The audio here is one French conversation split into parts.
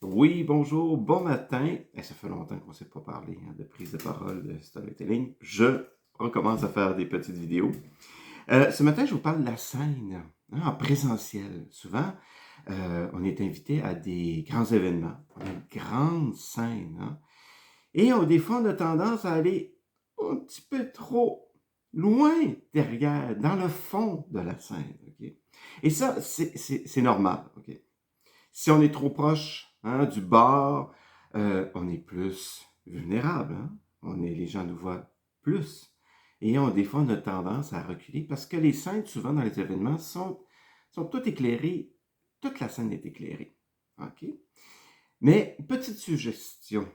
Oui, bonjour, bon matin. Ça fait longtemps qu'on ne s'est pas parlé de prise de parole, de storytelling. Je recommence à faire des petites vidéos. Ce matin, je vous parle de la scène, en présentiel. Souvent, on est invité à des grands événements. On a une grande scène. Et des fois, on a tendance à aller un petit peu trop loin derrière, dans le fond de la scène. Ok. Et ça, c'est normal. Ok. Si on est trop proche du bord, on est plus vulnérable. Les gens nous voient plus. Et des fois, on a tendance à reculer parce que les scènes, souvent dans les événements, sont toutes éclairées. Toute la scène est éclairée. OK? Mais, petite suggestion,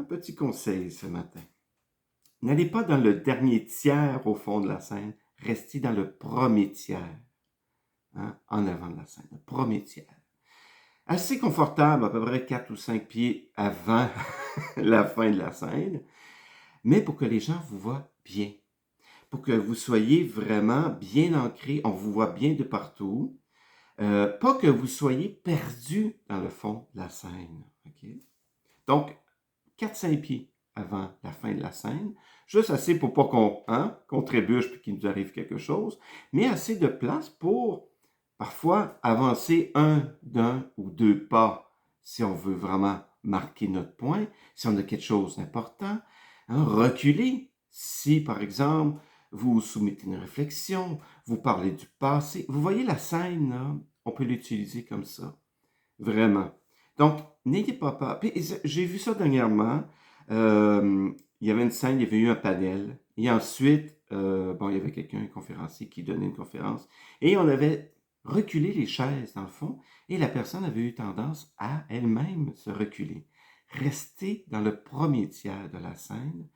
petit conseil ce matin. N'allez pas dans le dernier tiers au fond de la scène, restez dans le premier tiers, en avant de la scène, le premier tiers. Assez confortable, à peu près 4 ou 5 pieds avant la fin de la scène, mais pour que les gens vous voient bien, pour que vous soyez vraiment bien ancré, on vous voit bien de partout, pas que vous soyez perdu dans le fond de la scène. OK? Donc, 4-5 pieds avant la fin de la scène, juste assez pour pas qu'on trébuche et qu'il nous arrive quelque chose, mais assez de place pour parfois avancer d'un ou deux pas si on veut vraiment marquer notre point, si on a quelque chose d'important, reculer si par exemple vous soumettez une réflexion, vous parlez du passé. Vous voyez la scène, là, on peut l'utiliser comme ça. Vraiment. Donc, n'ayez pas peur. Puis, j'ai vu ça dernièrement. Il y avait une scène, il y avait eu un panel. Et ensuite, bon, il y avait quelqu'un, un conférencier, qui donnait une conférence. Et on avait reculé les chaises, dans le fond. Et la personne avait eu tendance à elle-même se reculer. Restez dans le premier tiers de la scène.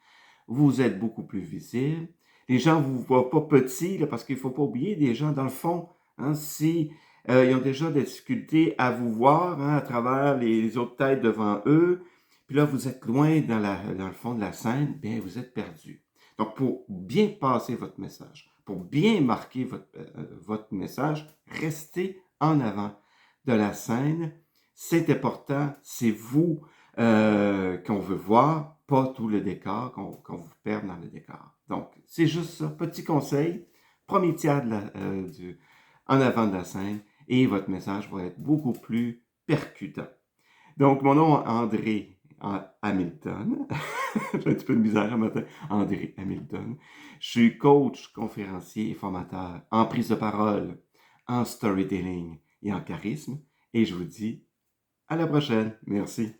Vous êtes beaucoup plus visible. Les gens ne vous voient pas petit, là, parce qu'il ne faut pas oublier, des gens, dans le fond, si ils ont déjà des difficultés à vous voir à travers les autres têtes devant eux, puis là, vous êtes loin dans le fond de la scène, bien, vous êtes perdu. Donc, pour bien passer votre message, pour bien marquer votre message, restez en avant de la scène. C'est important, c'est vous qu'on veut voir, pas tout le décor, qu'on vous perde dans le décor. Donc, c'est juste ça. Petit conseil, premier tiers en avant de la scène, et votre message va être beaucoup plus percutant. Donc, mon nom est André Hamilton. J'ai un petit peu de misère un matin. André Hamilton. Je suis coach, conférencier et formateur en prise de parole, en storytelling et en charisme. Et je vous dis à la prochaine. Merci.